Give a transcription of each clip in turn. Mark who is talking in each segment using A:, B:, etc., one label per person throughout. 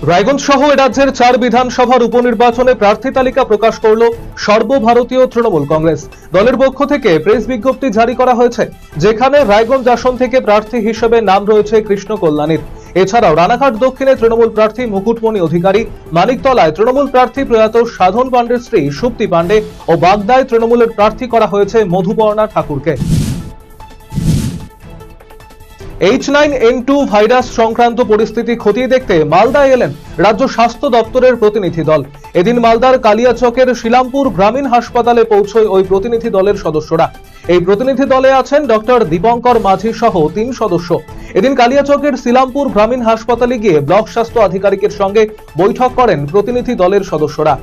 A: রায়গঞ্জ সহ রাজ্যের 4 বিধানসভার উপনির্বাচনে প্রার্থী তালিকা প্রকাশ করল সর্বভারতীয় তৃণমূল কংগ্রেস। দলের পক্ষ থেকে প্রেস বিজ্ঞপ্তি জারি করা হয়েছে, যেখানে রায়গঞ্জ আসন থেকে প্রার্থী হিসেবে নাম রয়েছে কৃষ্ণ কল্যাণীর। এছাড়াও রানাঘাট দক্ষিণে তৃণমূল প্রার্থী মুকুটমণি অধিকারী, মানিকতলায় তৃণমূল প্রার্থী প্রয়াত সাধন পাণ্ডের স্ত্রী সুপ্তি পাণ্ডে ও বাগদায় তৃণমূলের প্রার্থী করা হয়েছে মধুপর্ণা ঠাকুরকে। H9N2 ভাইরাস সংক্রান্ত পরিস্থিতি খতিয়ে দেখতে মালদায় এলেন রাজ্য স্বাস্থ্য দপ্তরের প্রতিনিধি দল। এদিন মালদার কালিয়াচকের শিলামপুর গ্রামীণ হাসপাতালে পৌঁছয় ওই প্রতিনিধি দলের সদস্যরা। এই প্রতিনিধি দলে আছেন ডক্টর দীপঙ্কর মাঝি সহ 3 সদস্য। এদিন কালিয়াচকের শিলামপুর গ্রামীণ হাসপাতালে গিয়ে ব্লক স্বাস্থ্য আধিকারিকের সঙ্গে বৈঠক করেন প্রতিনিধি দলের সদস্যরা।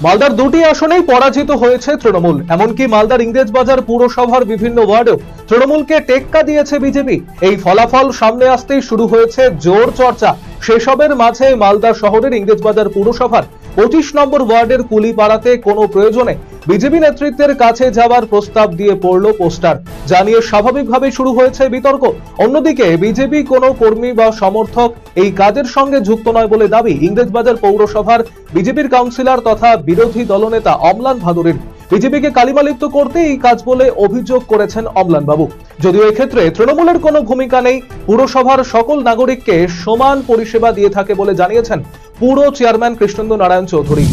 A: মালদার 2টি আসনেই পরাজিত হয়েছে তৃণমূল। এমনকি মালদার ইংরেজবাজার পুরসভার বিভিন্ন ওয়ার্ডেও তৃণমূলকে টেক্কা দিয়েছে বিজেপি। এই ফলাফল সামনে আসতেই শুরু হয়েছে জোর চর্চা। সেসবের মাঝে মালদা শহরের ইংরেজবাজার পুরসভার 25 নম্বর ওয়ার্ডের কুলিপাড়াতে কোনো প্রয়োজনে বিজেপি নেতৃত্বের কাছে যাওয়ার প্রস্তাব দিয়ে পড়ল পোস্টার, জানিয়ে স্বাভাবিকভাবে শুরু হয়েছে বিতর্ক। অন্যদিকে বিজেপি কোনো কর্মী বা সমর্থক এই কাজের সঙ্গে যুক্ত নয় বলে দাবি ইংরেজবাজার পৌরসভার বিজেপির কাউন্সিলর তথা বিরোধী দলনেতা অম্লান ভাদুরীর। বিজেপিকে কালিমালিপ্ত করতে এই কাজ বলে অভিযোগ করেছেন অম্লান বাবু। যদিও এক্ষেত্রে তৃণমূলের কোনো ভূমিকা নেই, পুরসভার সকল নাগরিককে সমান পরিষেবা দিয়ে থাকে বলে জানিয়েছেন পুর চেয়ারম্যান কৃষ্ণেন্দু নারায়ণ চৌধুরী।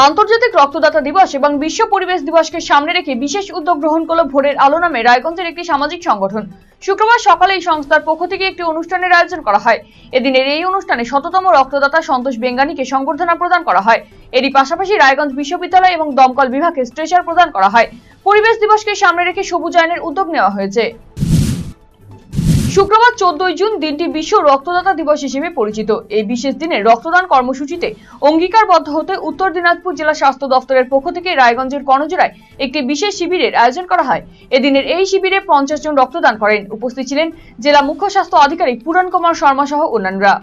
B: আন্তর্জাতিক রক্তদাতা দিবস এবং বিশ্ব পরিবেশ দিবসকে সামনে রেখে বিশেষ উদ্যোগ গ্রহণ করল ভোরের আলো নামে রায়গঞ্জের একটি সামাজিক সংগঠন। শুক্রবার সকালে এই সংস্থার পক্ষ থেকে একটি অনুষ্ঠানের আয়োজন করা হয়। এদিনের এই অনুষ্ঠানে 100তম রক্তদাতা সন্তোষ বেঙ্গানীকে সংবর্ধনা প্রদান করা হয়। এরই পাশাপাশি রায়গঞ্জ বিশ্ববিদ্যালয় এবং দমকল বিভাগে স্ট্রেচার প্রদান করা হয়। পরিবেশ দিবসকে সামনে রেখে সবুজায়নের উদ্যোগ নেওয়া হয়েছে। শুক্রবার 14 জুন দিনটি বিশ্ব রক্তদাতা দিবস হিসেবে পরিচিত। এই বিশেষ দিনে রক্তদান কর্মসূচিতে অঙ্গীকারবদ্ধ হতে উত্তর দিনাজপুর জেলা স্বাস্থ্য দপ্তরের পক্ষ থেকে রায়গঞ্জের কর্ণজোড়ায় একটি বিশেষ শিবিরের আয়োজন করা হয়। এদিনের এই শিবিরে 50 জন রক্তদান করেন। উপস্থিত ছিলেন জেলা মুখ্য স্বাস্থ্য আধিকারিক পুরাণ কুমার শর্মা সহ অন্যান্যরা।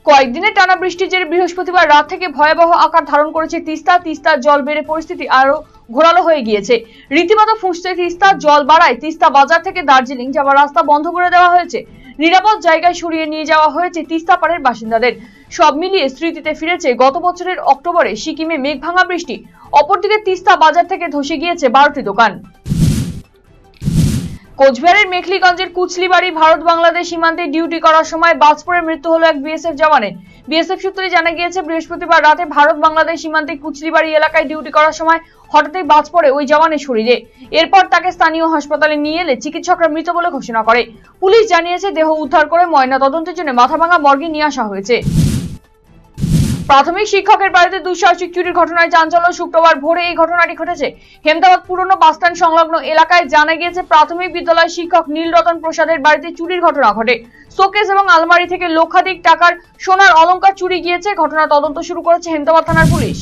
B: কয়েকদিনের টানা বৃষ্টির জেরে বৃহস্পতিবার রাত থেকে ভয়াবহ আকার ধারণ করেছে তিস্তার জল বেড়ে পরিস্থিতি আরো ঘোরালো হয়ে গিয়েছে। রীতিমতো ফুঁসছে তিস্তা। জল বাড়ায় তিস্তা বাজার থেকে দার্জিলিং যাওয়ার রাস্তা বন্ধ করে দেওয়া হয়েছে। নিরাপদ জায়গায় সরিয়ে নিয়ে যাওয়া হয়েছে তিস্তা পাড়ের বাসিন্দাদের। সব মিলিয়ে স্মৃতিতে ফিরেছে গত বছরের অক্টোবরে সিকিমে মেঘভাঙা বৃষ্টি। অপরদিকে তিস্তা বাজার থেকে ধসে গিয়েছে 12টি দোকান। কোচবিহারের মেখলিগঞ্জের কুচলিবাড়ি ভারত বাংলাদেশ সীমান্তে ডিউটি করার সময় বাজ পড়ে মৃত্যু হলো এক বিএসএফ জওয়ানের। বিএসএফ সূত্রে জানা গিয়েছে, বৃহস্পতিবার রাতে ভারত বাংলাদেশ সীমান্তে কুচলিবাড়ি এলাকায় ডিউটি করার সময় হঠাৎই বাজ পড়ে ওই জওয়ানের শরীরে। এরপর তাকে স্থানীয় হাসপাতালে নিয়ে এলে চিকিৎসকরা মৃত বলে ঘোষণা করে। পুলিশ জানিয়েছে, দেহ উদ্ধার করে ময়না তদন্তের জন্য মাথাভাঙা মর্গে নিয়ে আসা হয়েছে। প্রাথমিক শিক্ষকের বাড়িতে দুঃসাহসিক চুরির ঘটনায় চাঞ্চল্য। শুক্রবার ভোরে এই ঘটনাটি ঘটেছে হেমদাবাদ পুরনো বাসস্ট্যান্ড সংলগ্ন এলাকায়। জানা গিয়েছে, প্রাথমিক বিদ্যালয় শিক্ষক নীলরতন প্রসাদের বাড়িতে চুরির ঘটনা ঘটে। শোকেস এবং আলমারি থেকে লক্ষাধিক টাকার সোনার অলংকার চুরি গিয়েছে। ঘটনার তদন্ত শুরু করেছে হেমদাবাদ থানার পুলিশ।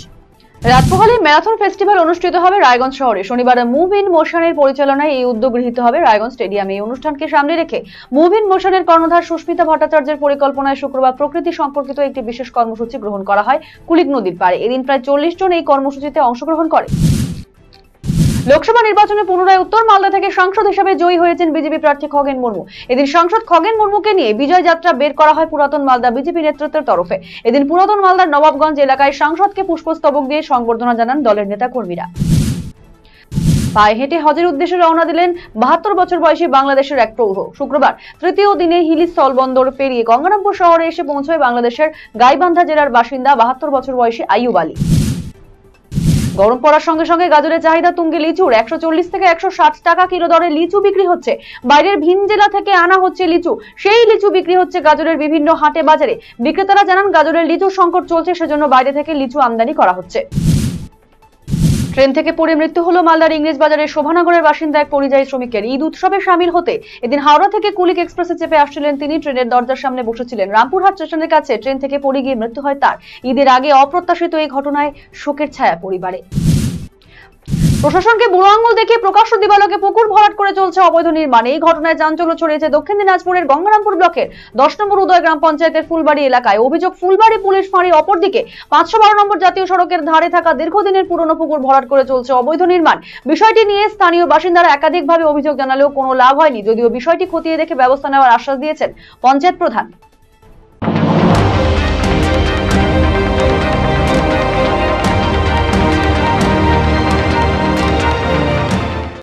B: রাতপোহালে ম্যারাথন ফেস্টিভ্যাল অনুষ্ঠিত হবে রায়গঞ্জ শহরে। শনিবার মুভ ইন মোশনের পরিচালনায় এই উদ্যোগ গৃহীত হবে রায়গঞ্জ স্টেডিয়ামে। এই অনুষ্ঠানকে সামনে রেখে মুভ ইন মোশনের কর্ণধার সুস্মিতা ভট্টাচার্যের পরিকল্পনায় শুক্রবার প্রকৃতি সম্পর্কিত একটি বিশেষ কর্মসূচি গ্রহণ করা হয় কুলিক নদীর পাড়ে। এদিন প্রায় 40 জন এই কর্মসূচিতে অংশগ্রহণ করে। লোকসভা নির্বাচনে পুনরায় উত্তর মালদা থেকে সাংসদ হিসেবে জয়ী হয়েছেন বিজেপি প্রার্থী খগেন মুর্মু। এদিন সাংসদ খগেন মুর্মুকে নিয়ে বিজয় যাত্রা বের করা হয় পুরাতন মালদা বিজেপি নেতৃত্বের তরফে। এদিন পুরাতন মালদার নবাবগঞ্জ এলাকায় সাংসদকে পুষ্পস্তবক দিয়ে সংবর্ধনা জানান দলের নেতা কর্মীরা। পায়ে হেঁটে হজের উদ্দেশ্যে রওনা দিলেন 72 বছর বয়সী বাংলাদেশের এক প্রৌঢ়। শুক্রবার তৃতীয় দিনে হিলি স্থলবন্দর পেরিয়ে গঙ্গারামপুর শহরে এসে পৌঁছয় বাংলাদেশের গাইবান্ধা জেলার বাসিন্দা 72 বছর বয়সী আইয়ুব আলী। গরম পড়ার সঙ্গে সঙ্গে গাজরের চাহিদা তুঙ্গে লিচুর। 140 থেকে 160 টাকা কিলো দরে লিচু বিক্রি হচ্ছে। বাইরের ভিন জেলা থেকে আনা হচ্ছে লিচু। সেই লিচু বিক্রি হচ্ছে গাজরের বিভিন্ন হাটে বাজারে। বিক্রেতারা জানান, গাজরের লিচুর সংকট চলছে, সেজন্য বাইরে থেকে লিচু আমদানি করা হচ্ছে। ট্রেন থেকে পড়ে মৃত্যু হলো মালদার ইংরেজ বাজারের শোভানগরের বাসিন্দা এক পরিযায়ী শ্রমিকের। ঈদ উৎসবে সামিল হতে এদিন হাওড়া থেকে কুলিক এক্সপ্রেসে চেপে আসছিলেন তিনি। ট্রেনের দরজার সামনে বসেছিলেন। রামপুরহাট স্টেশনের কাছে ট্রেন থেকে পড়ে গিয়ে মৃত্যু হয় তার। ঈদের আগে অপ্রত্যাশিত এই ঘটনায় শোকের ছায়া পরিবারে।
C: প্রশাসনকে বুড়ো আঙুল দেখিয়ে প্রকাশ্য দিবালোকে পুকুর ভরাট করে চলছে অবৈধ নির্মাণ। এই ঘটনায় চাঞ্চল্য ছড়িয়েছে দক্ষিণ দিনাজপুরের গঙ্গারামপুর ব্লকের 10 নম্বর উদয় গ্রাম পঞ্চায়েতের ফুলবাড়ি এলাকায়। অভিযোগ, ফুলবাড়ি পুলিশ ফাঁড়ির অপরদিকে 512 নম্বর জাতীয় সড়কের ধারে থাকা দীর্ঘদিনের পুরনো পুকুর ভরাট করে চলছে অবৈধ নির্মাণ। বিষয়টি নিয়ে স্থানীয় বাসিন্দারা একাধিকভাবে অভিযোগ জানালেও কোনো লাভ হয়নি, যদিও বিষয়টি খতিয়ে দেখে ব্যবস্থা নেওয়ার আশ্বাস দিয়েছেন পঞ্চায়েত প্রধান।